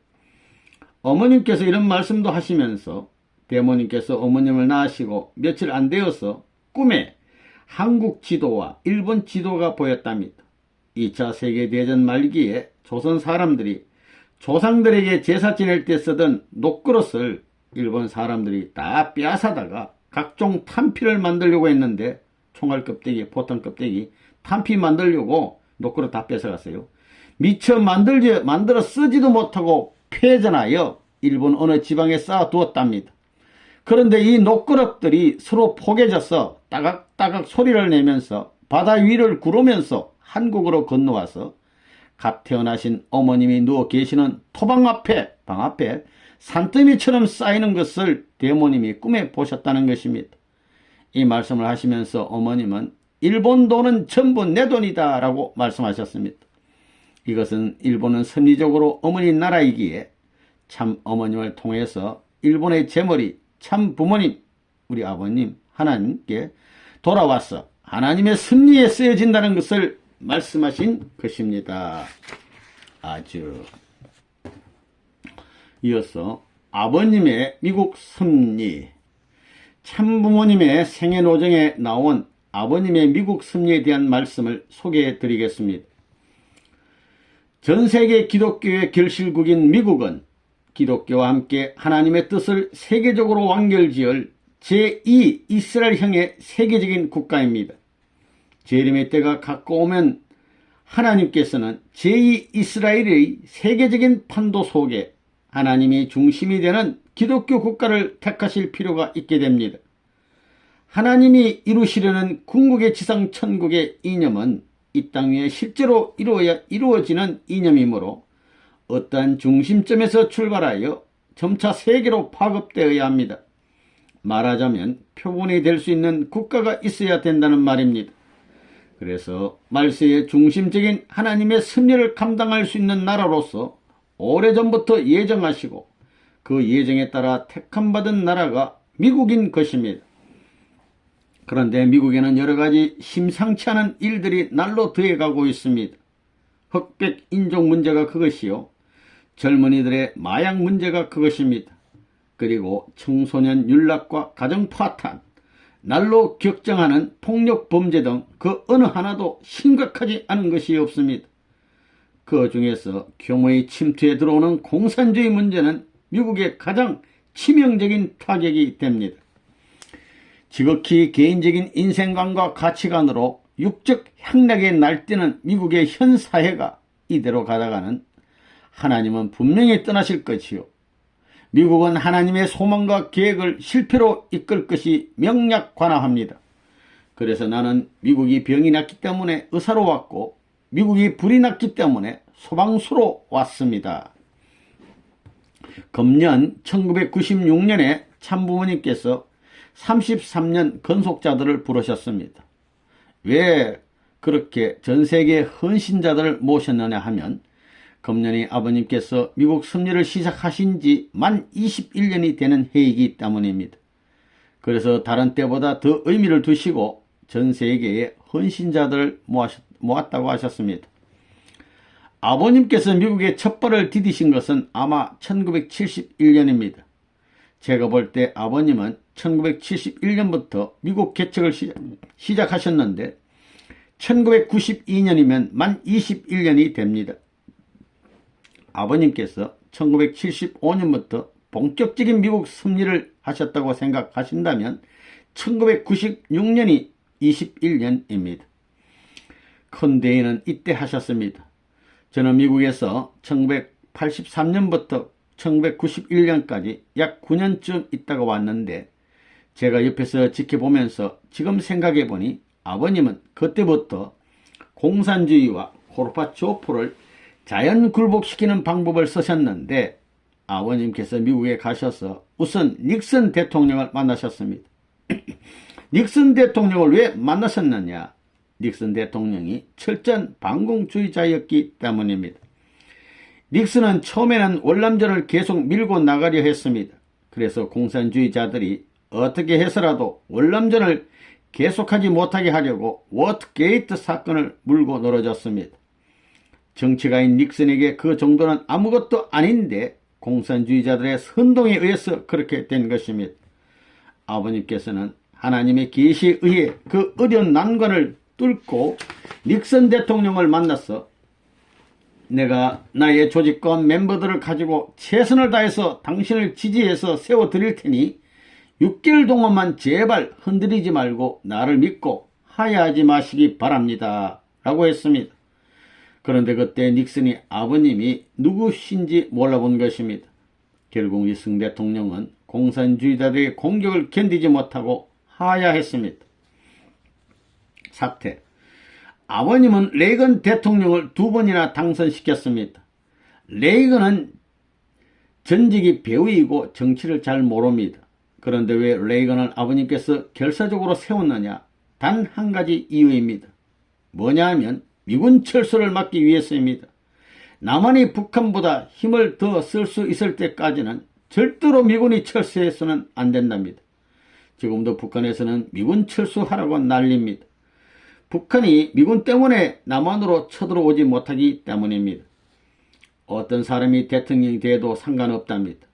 어머님께서 이런 말씀도 하시면서 대모님께서 어머님을 낳으시고 며칠 안 되어서 꿈에 한국 지도와 일본 지도가 보였답니다. 2차 세계대전 말기에 조선 사람들이 조상들에게 제사 지낼 때 쓰던 녹그릇을 일본 사람들이 다 빼앗아다가 각종 탄피를 만들려고 했는데 총알 껍데기, 포탄 껍데기, 탄피 만들려고 노크로 다 뺏어갔어요. 미처 만들어 쓰지도 못하고 폐전하여 일본 어느 지방에 쌓아두었답니다. 그런데 이 녹그릇들이 서로 포개져서 따각따각 소리를 내면서 바다 위를 구르면서 한국으로 건너와서 갓 태어나신 어머님이 누워 계시는 방 앞에 산더미처럼 쌓이는 것을 대모님이 꿈에 보셨다는 것입니다. 이 말씀을 하시면서 어머님은 일본 돈은 전부 내 돈이다 라고 말씀하셨습니다. 이것은 일본은 섭리적으로 어머니 나라이기에 참 어머님을 통해서 일본의 재물이 참 부모님, 우리 아버님 하나님께 돌아와서 하나님의 섭리에 쓰여진다는 것을 말씀하신 것입니다. 아주. 이어서 아버님의 미국 섭리, 참부모님의 생애노정에 나온 아버님의 미국 섭리에 대한 말씀을 소개해 드리겠습니다. 전세계 기독교의 결실국인 미국은 기독교와 함께 하나님의 뜻을 세계적으로 완결지을 제2 이스라엘형의 세계적인 국가입니다. 재림의 때가 가까우면 하나님께서는 제2 이스라엘의 세계적인 판도 속에 하나님이 중심이 되는 기독교 국가를 택하실 필요가 있게 됩니다. 하나님이 이루시려는 궁극의 지상 천국의 이념은 이 땅 위에 실제로 이루어지는 이념이므로 어떠한 중심점에서 출발하여 점차 세계로 파급되어야 합니다. 말하자면 표본이 될 수 있는 국가가 있어야 된다는 말입니다. 그래서 말세의 중심적인 하나님의 섭리를 감당할 수 있는 나라로서 오래전부터 예정하시고 그 예정에 따라 택함받은 나라가 미국인 것입니다. 그런데 미국에는 여러가지 심상치 않은 일들이 날로 더해가고 있습니다. 흑백 인종 문제가 그것이요, 젊은이들의 마약 문제가 그것입니다. 그리고 청소년 윤락과 가정 파탄, 날로 격정하는 폭력 범죄 등 그 어느 하나도 심각하지 않은 것이 없습니다. 그 중에서 교모의 침투에 들어오는 공산주의 문제는 미국의 가장 치명적인 타격이 됩니다. 지극히 개인적인 인생관과 가치관으로 육적 향락에 날뛰는 미국의 현 사회가 이대로 가다가는 하나님은 분명히 떠나실 것이요, 미국은 하나님의 소망과 계획을 실패로 이끌 것이 명약관화합니다. 그래서 나는 미국이 병이 났기 때문에 의사로 왔고 미국이 불이 났기 때문에 소방수로 왔습니다. 금년 1996년에 참부모님께서 33년 건속자들을 부르셨습니다. 왜 그렇게 전세계 헌신자들을 모셨느냐 하면 금년이 아버님께서 미국 섭리를 시작하신 지 만 21년이 되는 해이기 때문입니다. 그래서 다른 때보다 더 의미를 두시고 전 세계의 헌신자들을 모았다고 하셨습니다. 아버님께서 미국에 첫 발을 디디신 것은 아마 1971년입니다. 제가 볼 때 아버님은 1971년부터 미국 개척을 시작하셨는데 1992년이면 만 21년이 됩니다. 아버님께서 1975년부터 본격적인 미국 섭리를 하셨다고 생각하신다면 1996년이 21년입니다. 큰 대회는 이때 하셨습니다. 저는 미국에서 1983년부터 1991년까지 약 9년쯤 있다가 왔는데 제가 옆에서 지켜보면서 지금 생각해보니 아버님은 그때부터 공산주의와 고르바초프를 자연 굴복시키는 방법을 쓰셨는데 아버님께서 미국에 가셔서 우선 닉슨 대통령을 만나셨습니다. 닉슨 대통령을 왜 만나셨느냐? 닉슨 대통령이 철저한 반공주의자였기 때문입니다. 닉슨은 처음에는 월남전을 계속 밀고 나가려 했습니다. 그래서 공산주의자들이 어떻게 해서라도 월남전을 계속하지 못하게 하려고 워터게이트 사건을 물고 늘어졌습니다. 정치가인 닉슨에게 그 정도는 아무것도 아닌데 공산주의자들의 선동에 의해서 그렇게 된 것입니다. 아버님께서는 하나님의 계시에 의해 그 어려운 난관을 뚫고 닉슨 대통령을 만나서 내가 나의 조직과 멤버들을 가지고 최선을 다해서 당신을 지지해서 세워드릴 테니 6개월 동안만 제발 흔들리지 말고 나를 믿고 하야하지 마시기 바랍니다. 라고 했습니다. 그런데 그때 닉슨이 아버님이 누구신지 몰라본 것입니다. 결국 닉슨 대통령은 공산주의자들의 공격을 견디지 못하고 하야했습니다. 사태. 아버님은 레이건 대통령을 2번이나 당선시켰습니다. 레이건은 전직이 배우이고 정치를 잘 모릅니다. 그런데 왜 레이건을 아버님께서 결사적으로 세웠느냐? 단 한 가지 이유입니다. 뭐냐 하면 미군 철수를 막기 위해서입니다. 남한이 북한보다 힘을 더 쓸 수 있을 때까지는 절대로 미군이 철수해서는 안 된답니다. 지금도 북한에서는 미군 철수하라고 난립니다. 북한이 미군 때문에 남한으로 쳐들어오지 못하기 때문입니다. 어떤 사람이 대통령이 돼도 상관없답니다.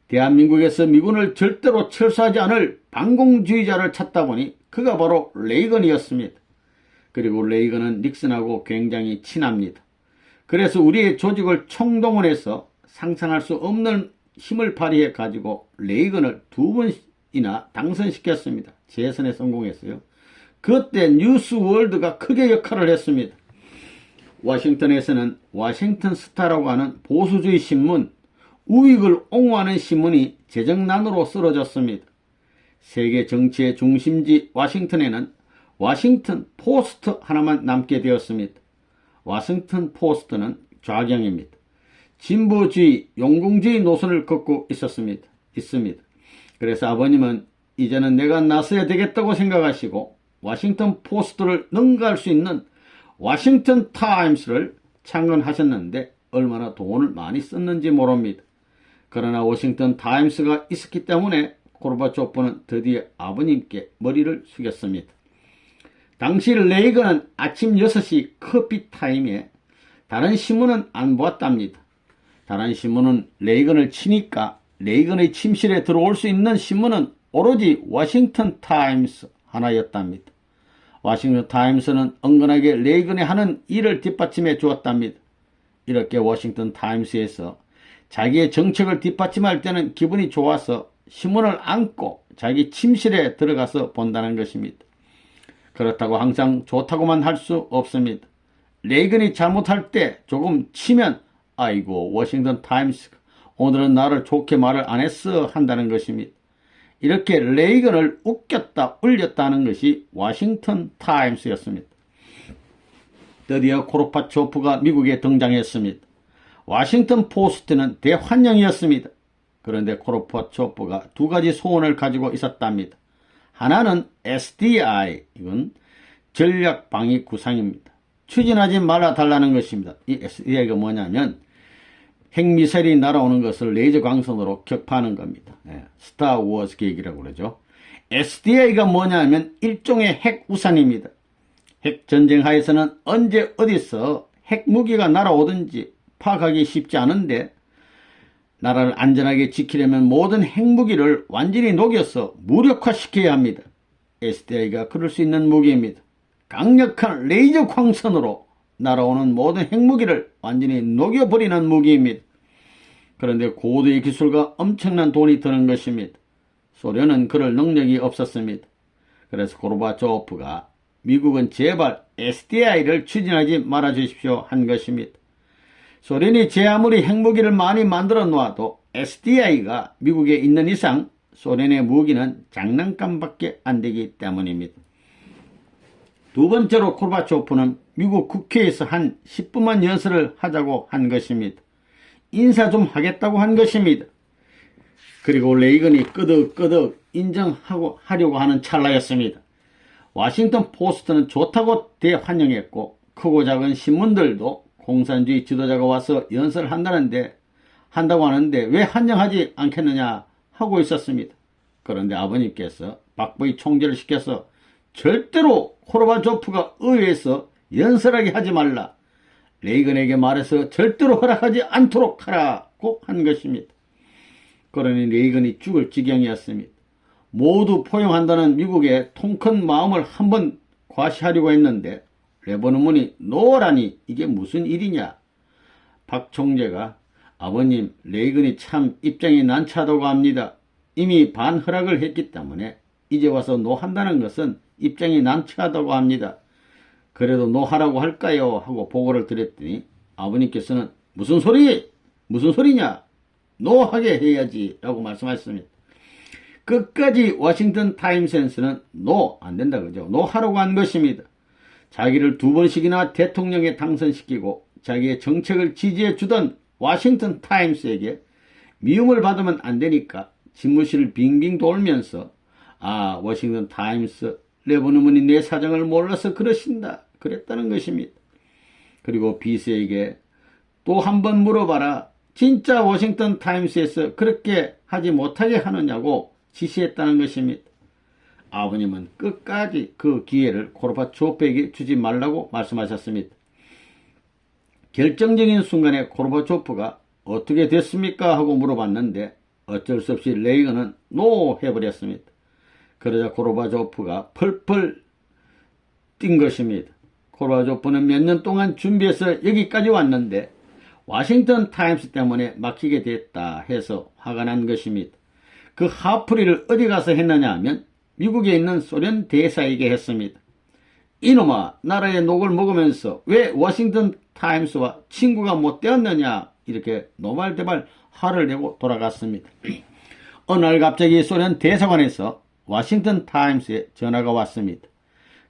대한민국에서 미군을 절대로 철수하지 않을 반공주의자를 찾다 보니 그가 바로 레이건이었습니다. 그리고 레이건은 닉슨하고 굉장히 친합니다. 그래서 우리의 조직을 총동원해서 상상할 수 없는 힘을 발휘해 가지고 레이건을 2번이나 당선시켰습니다. 재선에 성공했어요. 그때 뉴스월드가 크게 역할을 했습니다. 워싱턴에서는 워싱턴 스타라고 하는 보수주의 신문, 우익을 옹호하는 신문이 재정난으로 쓰러졌습니다. 세계 정치의 중심지 워싱턴에는 워싱턴 포스트 하나만 남게 되었습니다. 워싱턴 포스트는 좌경입니다. 진보주의, 용궁주의 노선을 걷고 있습니다. 그래서 아버님은 이제는 내가 나서야 되겠다고 생각하시고 워싱턴 포스트를 능가할 수 있는 워싱턴 타임스를 창건하셨는데 얼마나 돈을 많이 썼는지 모릅니다. 그러나 워싱턴 타임스가 있었기 때문에 고르바초프는 드디어 아버님께 머리를 숙였습니다. 당시 레이건은 아침 6시 커피 타임에 다른 신문은 안 보았답니다. 다른 신문은 레이건을 치니까 레이건의 침실에 들어올 수 있는 신문은 오로지 워싱턴 타임스 하나였답니다. 워싱턴 타임스는 은근하게 레이건이 하는 일을 뒷받침해 주었답니다. 이렇게 워싱턴 타임스에서 자기의 정책을 뒷받침할 때는 기분이 좋아서 신문을 안고 자기 침실에 들어가서 본다는 것입니다. 그렇다고 항상 좋다고만 할 수 없습니다. 레이건이 잘못할 때 조금 치면 아이고 워싱턴 타임스가 오늘은 나를 좋게 말을 안 했어 한다는 것입니다. 이렇게 레이건을 웃겼다 울렸다는 것이 워싱턴 타임스였습니다. 드디어 고르바초프가 미국에 등장했습니다. 워싱턴 포스트는 대환영이었습니다. 그런데 고르바초프가 2가지 소원을 가지고 있었답니다. 하나는 SDI, 이건 전략방위구상입니다. 추진하지 말아달라는 것입니다. 이 SDI가 뭐냐면 핵미사일이 날아오는 것을 레이저 광선으로 격파하는 겁니다. 스타워즈 계획이라고 그러죠. SDI가 뭐냐면 일종의 핵우산입니다. 핵전쟁 하에서는 언제 어디서 핵무기가 날아오든지 파악하기 쉽지 않은데 나라를 안전하게 지키려면 모든 핵무기를 완전히 녹여서 무력화시켜야 합니다. SDI가 그럴 수 있는 무기입니다. 강력한 레이저 광선으로 날아오는 모든 핵무기를 완전히 녹여버리는 무기입니다. 그런데 고도의 기술과 엄청난 돈이 드는 것입니다. 소련은 그럴 능력이 없었습니다. 그래서 고르바초프가 미국은 제발 SDI를 추진하지 말아주십시오 한 것입니다. 소련이 제 아무리 핵무기를 많이 만들어 놓아도 SDI가 미국에 있는 이상 소련의 무기는 장난감밖에 안 되기 때문입니다. 2번째로 고르바초프는 미국 국회에서 한 10분만 연설을 하자고 한 것입니다. 인사 좀 하겠다고 한 것입니다. 그리고 레이건이 끄덕끄덕 인정하려고 하는 찰나였습니다. 워싱턴 포스트는 좋다고 대환영했고 크고 작은 신문들도 공산주의 지도자가 와서 연설을 한다고 하는데 왜 환영하지 않겠느냐 하고 있었습니다. 그런데 아버님께서 박보이 총재를 시켜서 절대로 고르바초프가 의회에서 연설하게 하지 말라. 레이건에게 말해서 절대로 허락하지 않도록 하라고 한 것입니다. 그러니 레이건이 죽을 지경이었습니다. 모두 포용한다는 미국의 통 큰 마음을 한번 과시하려고 했는데 레버논문이 노라니 이게 무슨 일이냐. 박 총재가 아버님 레이건이 참 입장이 난처하다고 합니다. 이미 반허락을 했기 때문에 이제 와서 노한다는 것은 입장이 난처하다고 합니다. 그래도 노하라고 할까요? 하고 보고를 드렸더니 아버님께서는 무슨 소리냐? 노하게 해야지 라고 말씀하셨습니다. 끝까지 워싱턴 타임스에서는 안 된다 그죠? 노하라고 한 것입니다. 자기를 2번씩이나 대통령에 당선시키고 자기의 정책을 지지해 주던 워싱턴 타임스에게 미움을 받으면 안 되니까 집무실을 빙빙 돌면서 워싱턴 타임스 레버너문이 내 사정을 몰라서 그러신다 그랬다는 것입니다. 그리고 비서에게 또 한 번 물어봐라. 진짜 워싱턴 타임스에서 그렇게 하지 못하게 하느냐고 지시했다는 것입니다. 아버님은 끝까지 그 기회를 고르바초프에게 주지 말라고 말씀하셨습니다. 결정적인 순간에 고르바초프가 어떻게 됐습니까? 하고 물어봤는데 어쩔 수 없이 레이건은 노 해버렸습니다. 그러자 고르바초프가 펄펄 뛴 것입니다. 고르바초프는 몇 년 동안 준비해서 여기까지 왔는데 워싱턴 타임스 때문에 막히게 됐다 해서 화가 난 것입니다. 그 화풀이를 어디 가서 했느냐 하면 미국에 있는 소련 대사에게 했습니다. 이놈아, 나라의 녹을 먹으면서 왜 워싱턴 타임스와 친구가 못 되었느냐 이렇게 노발대발 화를 내고 돌아갔습니다. 어느 날 갑자기 소련 대사관에서 워싱턴 타임스에 전화가 왔습니다.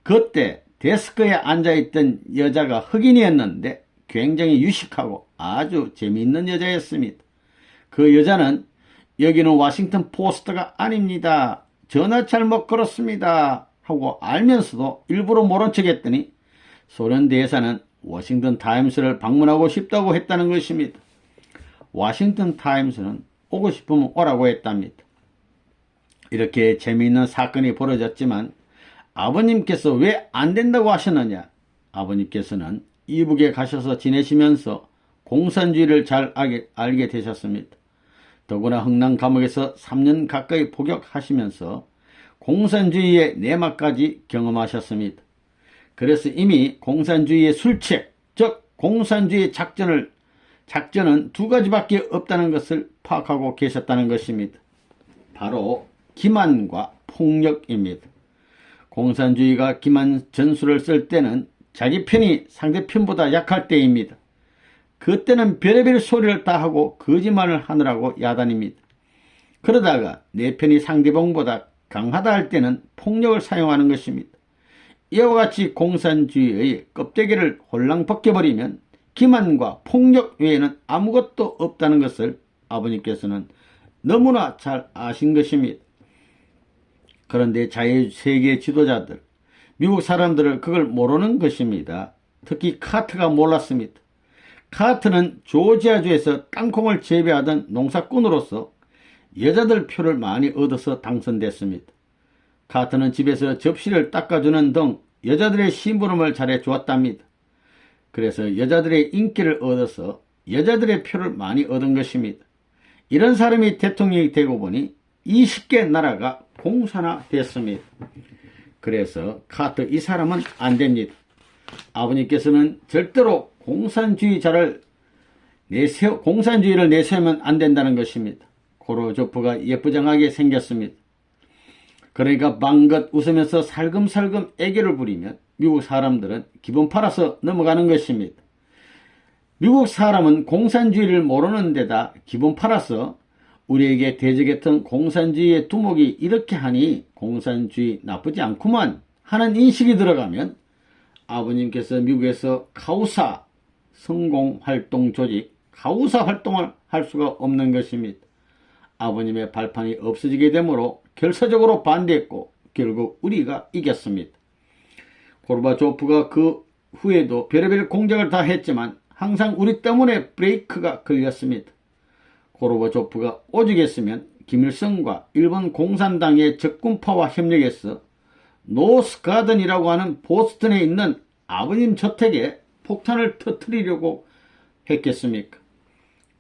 그때 데스크에 앉아있던 여자가 흑인이었는데 굉장히 유식하고 아주 재미있는 여자였습니다. 그 여자는 여기는 워싱턴 포스트가 아닙니다. 전화 잘못 걸었습니다. 하고 알면서도 일부러 모른 척 했더니 소련 대사는 워싱턴 타임스를 방문하고 싶다고 했다는 것입니다. 워싱턴 타임스는 오고 싶으면 오라고 했답니다. 이렇게 재미있는 사건이 벌어졌지만 아버님께서 왜 안 된다고 하셨느냐? 아버님께서는 이북에 가셔서 지내시면서 공산주의를 잘 알게 되셨습니다. 더구나 흥남 감옥에서 3년 가까이 복역하시면서 공산주의의 내막까지 경험하셨습니다. 그래서 이미 공산주의의 술책, 즉 공산주의 작전은 2가지밖에 없다는 것을 파악하고 계셨다는 것입니다. 바로 기만과 폭력입니다. 공산주의가 기만 전술을 쓸 때는 자기 편이 상대편보다 약할 때입니다. 그때는 별의별 소리를 다 하고 거짓말을 하느라고 야단입니다. 그러다가 내 편이 상대방보다 강하다 할 때는 폭력을 사용하는 것입니다. 이와 같이 공산주의의 껍데기를 홀랑 벗겨버리면 기만과 폭력 외에는 아무것도 없다는 것을 아버님께서는 너무나 잘 아신 것입니다. 그런데 자유세계 지도자들, 미국 사람들은 그걸 모르는 것입니다. 특히 카트가 몰랐습니다. 카트는 조지아주에서 땅콩을 재배하던 농사꾼으로서 여자들 표를 많이 얻어서 당선됐습니다. 카트는 집에서 접시를 닦아주는 등 여자들의 심부름을 잘해 주었답니다. 그래서 여자들의 인기를 얻어서 여자들의 표를 많이 얻은 것입니다. 이런 사람이 대통령이 되고 보니 20개 나라가 공산화됐습니다. 그래서 카트 이 사람은 안 됩니다. 아버님께서는 절대로 공산주의를 내세우면 안 된다는 것입니다. 고르바초프가 예쁘장하게 생겼습니다. 그러니까 방긋 웃으면서 살금살금 애교를 부리면 미국 사람들은 기분 팔아서 넘어가는 것입니다. 미국 사람은 공산주의를 모르는 데다 기분 팔아서 우리에게 대적했던 공산주의의 두목이 이렇게 하니 공산주의 나쁘지 않구만 하는 인식이 들어가면 아버님께서 미국에서 카우사 성공활동 조직 카우사 활동을 할 수가 없는 것입니다. 아버님의 발판이 없어지게 되므로 결사적으로 반대했고 결국 우리가 이겼습니다. 고르바초프가 그 후에도 별의별 공작을 다 했지만 항상 우리 때문에 브레이크가 걸렸습니다. 고르바초프가 오죽했으면 김일성과 일본 공산당의 적군파와 협력해서 노스가든이라고 하는 보스턴에 있는 아버님 저택에 폭탄을 터뜨리려고 했겠습니까?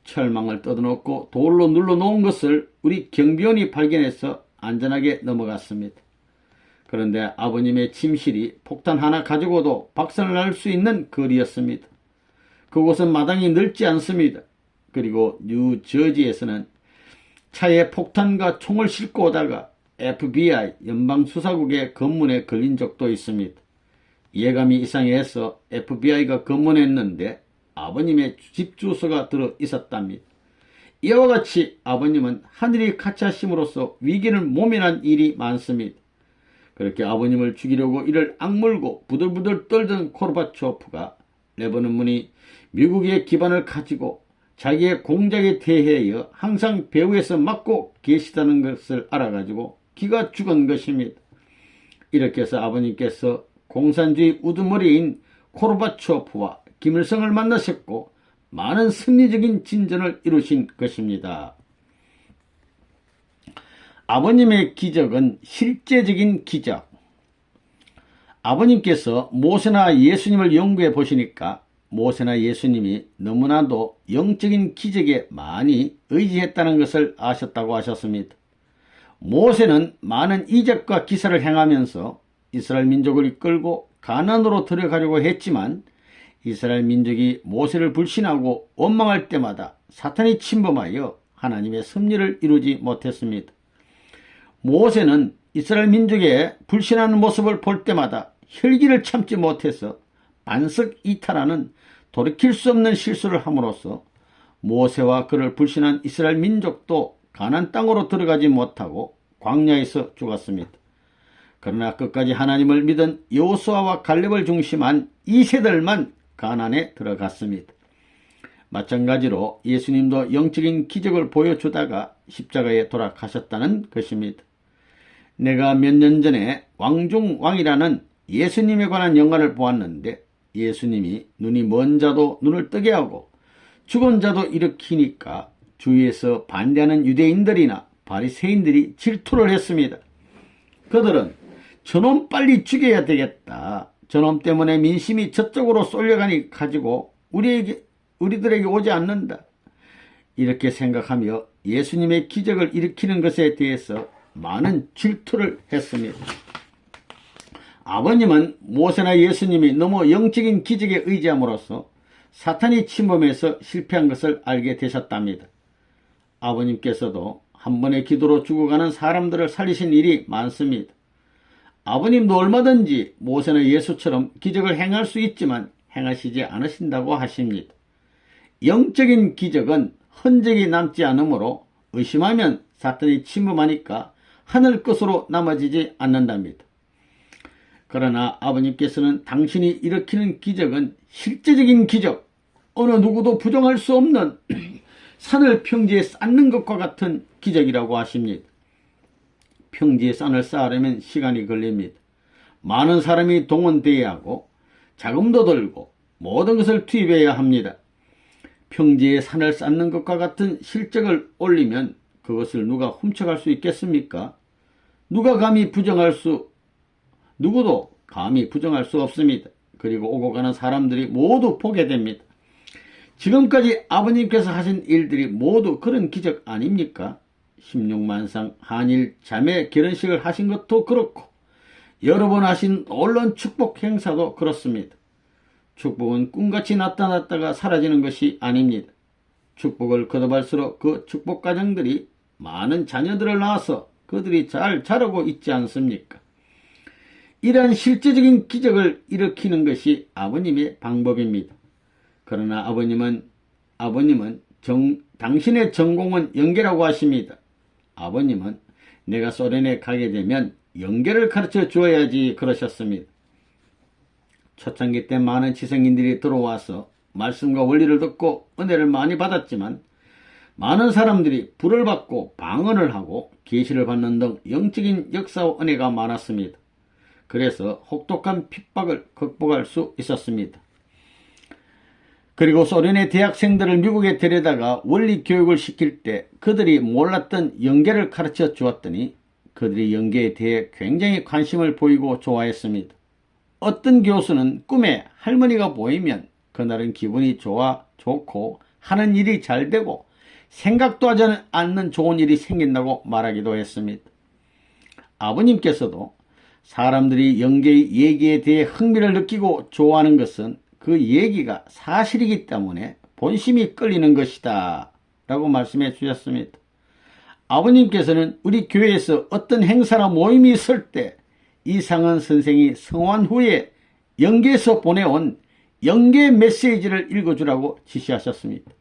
철망을 뜯어놓고 돌로 눌러놓은 것을 우리 경비원이 발견해서 안전하게 넘어갔습니다. 그런데 아버님의 침실이 폭탄 하나 가지고도 박살날 수 있는 거리였습니다. 그곳은 마당이 넓지 않습니다. 그리고 뉴저지에서는 차에 폭탄과 총을 싣고 오다가 FBI 연방수사국의 검문에 걸린 적도 있습니다. 예감이 이상해서 FBI가 검문했는데 아버님의 집 주소가 들어 있었답니다. 이와 같이 아버님은 하늘이 같이 하심으로써 위기를 모면한 일이 많습니다. 그렇게 아버님을 죽이려고 이를 악물고 부들부들 떨던 고르바초프가 레버넌문이 미국의 기반을 가지고 자기의 공작에 대하여 항상 배후에서 막고 계시다는 것을 알아가지고 기가 죽은 것입니다. 이렇게 해서 아버님께서 공산주의 우두머리인 고르바초프와 김일성을 만나셨고 많은 승리적인 진전을 이루신 것입니다. 아버님의 기적은 실제적인 기적. 아버님께서 모세나 예수님을 연구해 보시니까 모세나 예수님이 너무나도 영적인 기적에 많이 의지했다는 것을 아셨다고 하셨습니다. 모세는 많은 이적과 기사를 행하면서 이스라엘 민족을 이끌고 가나안으로 들어가려고 했지만 이스라엘 민족이 모세를 불신하고 원망할 때마다 사탄이 침범하여 하나님의 섭리를 이루지 못했습니다. 모세는 이스라엘 민족의 불신하는 모습을 볼 때마다 혈기를 참지 못해서 반석 이탈하는 돌이킬 수 없는 실수를 함으로써 모세와 그를 불신한 이스라엘 민족도 가나안 땅으로 들어가지 못하고 광야에서 죽었습니다. 그러나 끝까지 하나님을 믿은 여호수아와 갈렙을 중심한 2세들만 가나안에 들어갔습니다. 마찬가지로 예수님도 영적인 기적을 보여주다가 십자가에 돌아가셨다는 것입니다. 내가 몇 년 전에 왕중왕이라는 예수님에 관한 영화를 보았는데 예수님이 눈이 먼 자도 눈을 뜨게 하고 죽은 자도 일으키니까 주위에서 반대하는 유대인들이나 바리새인들이 질투를 했습니다. 그들은 저놈 빨리 죽여야 되겠다. 저놈 때문에 민심이 저쪽으로 쏠려가니 가지고 우리들에게 오지 않는다. 이렇게 생각하며 예수님의 기적을 일으키는 것에 대해서 많은 질투를 했습니다. 아버님은 모세나 예수님이 너무 영적인 기적에 의지함으로써 사탄이 침범해서 실패한 것을 알게 되셨답니다. 아버님께서도 한 번의 기도로 죽어가는 사람들을 살리신 일이 많습니다. 아버님도 얼마든지 모세나 예수처럼 기적을 행할 수 있지만 행하시지 않으신다고 하십니다. 영적인 기적은 흔적이 남지 않으므로 의심하면 사탄이 침범하니까 하늘 것으로 남아지지 않는답니다. 그러나 아버님께서는 당신이 일으키는 기적은 실제적인 기적, 어느 누구도 부정할 수 없는 산을 평지에 쌓는 것과 같은 기적이라고 하십니다. 평지에 산을 쌓으려면 시간이 걸립니다. 많은 사람이 동원되어야 하고 자금도 들고 모든 것을 투입해야 합니다. 평지에 산을 쌓는 것과 같은 실적을 올리면 그것을 누가 훔쳐갈 수 있겠습니까? 누구도 감히 부정할 수 없습니다. 그리고 오고 가는 사람들이 모두 보게 됩니다. 지금까지 아버님께서 하신 일들이 모두 그런 기적 아닙니까? 16만상 한일 자매 결혼식을 하신 것도 그렇고 여러 번 하신 놀라운 축복 행사도 그렇습니다. 축복은 꿈같이 나타났다가 사라지는 것이 아닙니다. 축복을 거듭할수록 그 축복 가정들이 많은 자녀들을 낳아서 그들이 잘 자라고 있지 않습니까? 이러한 실제적인 기적을 일으키는 것이 아버님의 방법입니다. 그러나 아버님은 당신의 전공은 연계라고 하십니다. 아버님은 내가 소련에 가게 되면 연계를 가르쳐 주어야지 그러셨습니다. 초창기 때 많은 지성인들이 들어와서 말씀과 원리를 듣고 은혜를 많이 받았지만 많은 사람들이 불을 받고 방언을 하고 계시를 받는 등 영적인 역사와 은혜가 많았습니다. 그래서 혹독한 핍박을 극복할 수 있었습니다. 그리고 소련의 대학생들을 미국에 데려다가 원리 교육을 시킬 때 그들이 몰랐던 영계를 가르쳐 주었더니 그들이 영계에 대해 굉장히 관심을 보이고 좋아했습니다. 어떤 교수는 꿈에 할머니가 보이면 그날은 기분이 좋고 하는 일이 잘 되고 생각도 하지 않는 좋은 일이 생긴다고 말하기도 했습니다. 아버님께서도 사람들이 영계의 얘기에 대해 흥미를 느끼고 좋아하는 것은 그 얘기가 사실이기 때문에 본심이 끌리는 것이다 라고 말씀해 주셨습니다. 아버님께서는 우리 교회에서 어떤 행사나 모임이 있을 때 이상은 선생이 성환 후에 영계에서 보내온 영계 메시지를 읽어주라고 지시하셨습니다.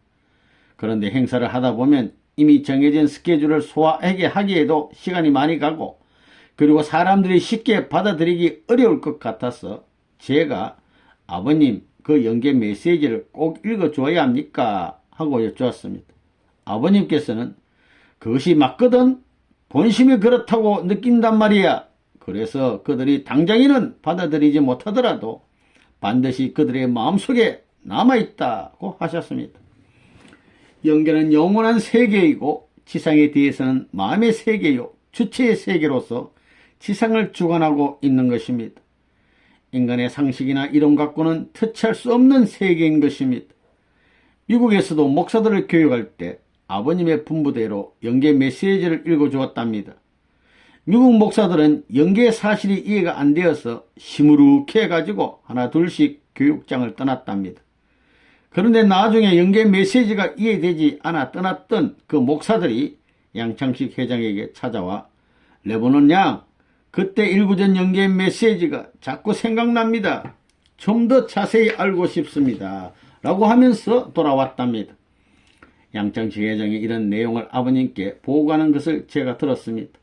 그런데 행사를 하다 보면 이미 정해진 스케줄을 소화하게 하기에도 시간이 많이 가고, 그리고 사람들이 쉽게 받아들이기 어려울 것 같아서 제가 아버님 그 영계 메시지를 꼭 읽어줘야 합니까? 하고 여쭈었습니다. 아버님께서는 그것이 맞거든, 본심이 그렇다고 느낀단 말이야. 그래서 그들이 당장에는 받아들이지 못하더라도 반드시 그들의 마음속에 남아있다고 하셨습니다. 영계는 영원한 세계이고 지상에 대해서는 마음의 세계요 주체의 세계로서 지상을 주관하고 있는 것입니다. 인간의 상식이나 이론 갖고는 터치할 수 없는 세계인 것입니다. 미국에서도 목사들을 교육할 때 아버님의 분부대로 영계 메시지를 읽어주었답니다. 미국 목사들은 영계 사실이 이해가 안 되어서 시무룩해가지고 하나 둘씩 교육장을 떠났답니다. 그런데 나중에 영계 메시지가 이해되지 않아 떠났던 그 목사들이 양창식 회장에게 찾아와, 레버논 양, 그때 일구전 영계 메시지가 자꾸 생각납니다. 좀 더 자세히 알고 싶습니다. 라고 하면서 돌아왔답니다. 양창식 회장이 이런 내용을 아버님께 보고하는 것을 제가 들었습니다.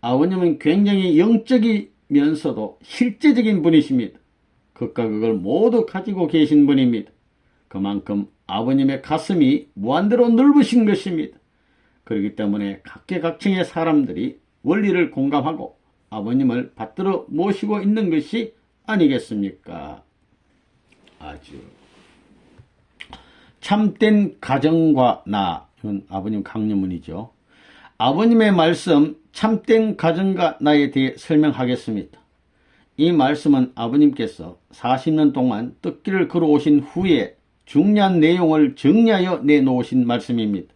아버님은 굉장히 영적이면서도 실제적인 분이십니다. 극과 극을 모두 가지고 계신 분입니다. 그만큼 아버님의 가슴이 무한대로 넓으신 것입니다. 그렇기 때문에 각계각층의 사람들이 원리를 공감하고 아버님을 받들어 모시고 있는 것이 아니겠습니까? 아주 참된 가정과 나, 이건 아버님 강령문이죠. 아버님의 말씀 참된 가정과 나에 대해 설명하겠습니다. 이 말씀은 아버님께서 40년 동안 뜻길을 걸어오신 후에 중요한 내용을 정리하여 내놓으신 말씀입니다.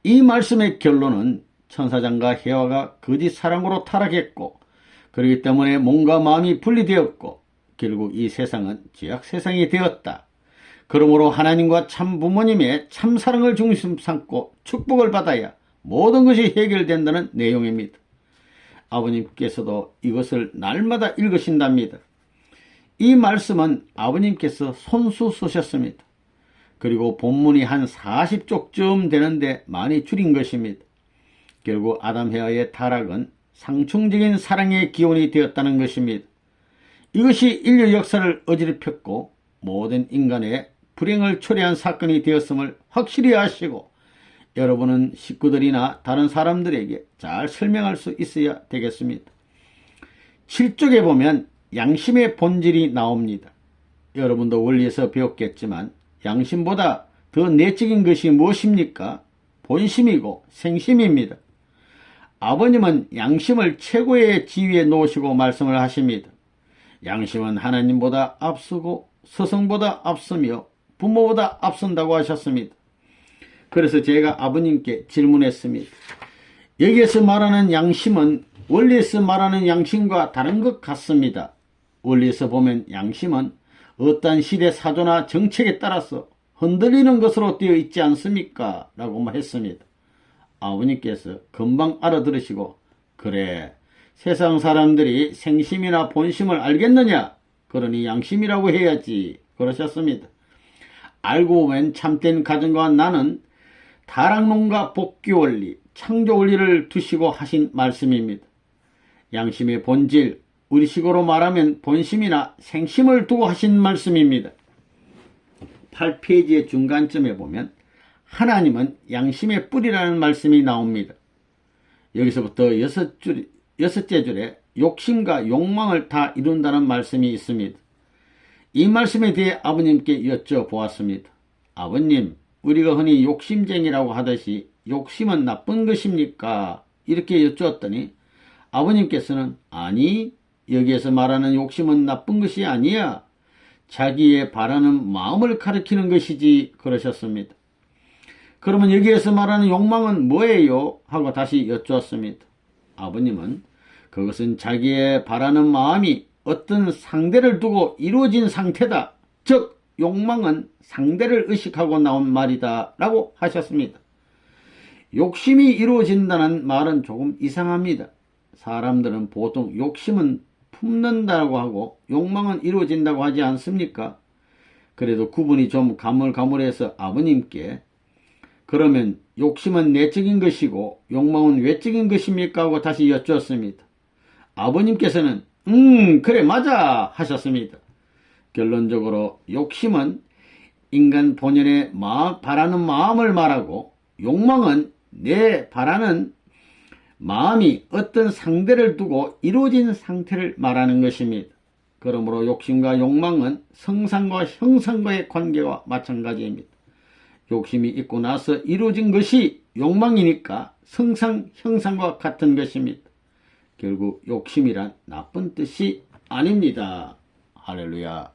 이 말씀의 결론은 천사장과 해와가 거짓 사랑으로 타락했고, 그렇기 때문에 몸과 마음이 분리되었고 결국 이 세상은 죄악 세상이 되었다. 그러므로 하나님과 참 부모님의 참 사랑을 중심 삼고 축복을 받아야 모든 것이 해결된다는 내용입니다. 아버님께서도 이것을 날마다 읽으신답니다. 이 말씀은 아버님께서 손수 쓰셨습니다. 그리고 본문이 한 40쪽쯤 되는데 많이 줄인 것입니다. 결국 아담 해와의 타락은 상충적인 사랑의 기원이 되었다는 것입니다. 이것이 인류 역사를 어지럽혔고 모든 인간의 불행을 초래한 사건이 되었음을 확실히 아시고 여러분은 식구들이나 다른 사람들에게 잘 설명할 수 있어야 되겠습니다. 7쪽에 보면 양심의 본질이 나옵니다. 여러분도 원리에서 배웠겠지만 양심보다 더 내적인 것이 무엇입니까? 본심이고 생심입니다. 아버님은 양심을 최고의 지위에 놓으시고 말씀을 하십니다. 양심은 하나님보다 앞서고 스승보다 앞서며 부모보다 앞선다고 하셨습니다. 그래서 제가 아버님께 질문했습니다. 여기에서 말하는 양심은 원리에서 말하는 양심과 다른 것 같습니다. 원리에서 보면 양심은 어떠한 시대 사조나 정책에 따라서 흔들리는 것으로 되어 있지 않습니까? 라고 했습니다. 아버님께서 금방 알아들으시고, 그래, 세상 사람들이 생심이나 본심을 알겠느냐? 그러니 양심이라고 해야지. 그러셨습니다. 알고 보면 참된 가정과 나는 타락론과 복귀원리, 창조원리를 두시고 하신 말씀입니다. 양심의 본질, 우리식으로 말하면 본심이나 생심을 두고 하신 말씀입니다. 8페이지의 중간쯤에 보면 하나님은 양심의 뿌리라는 말씀이 나옵니다. 여기서부터 6째 줄에 욕심과 욕망을 다 이룬다는 말씀이 있습니다. 이 말씀에 대해 아버님께 여쭤보았습니다. 아버님, 우리가 흔히 욕심쟁이라고 하듯이 욕심은 나쁜 것입니까? 이렇게 여쭈었더니 아버님께서는 아니, 여기에서 말하는 욕심은 나쁜 것이 아니야. 자기의 바라는 마음을 가리키는 것이지. 그러셨습니다. 그러면 여기에서 말하는 욕망은 뭐예요? 하고 다시 여쭈었습니다. 아버님은 그것은 자기의 바라는 마음이 어떤 상대를 두고 이루어진 상태다. 즉 욕망은 상대를 의식하고 나온 말이다 라고 하셨습니다. 욕심이 이루어진다는 말은 조금 이상합니다. 사람들은 보통 욕심은 품는다고 하고 욕망은 이루어진다고 하지 않습니까? 그래도 구분이 좀 가물가물해서 아버님께 그러면 욕심은 내적인 것이고 욕망은 외적인 것입니까? 하고 다시 여쭈었습니다. 아버님께서는 그래 맞아 하셨습니다. 결론적으로 욕심은 인간 본연의 바라는 마음을 말하고 욕망은 내 바라는 마음이 어떤 상대를 두고 이루어진 상태를 말하는 것입니다. 그러므로 욕심과 욕망은 성상과 형상과의 관계와 마찬가지입니다. 욕심이 있고 나서 이루어진 것이 욕망이니까 성상, 형상과 같은 것입니다. 결국 욕심이란 나쁜 뜻이 아닙니다. 할렐루야.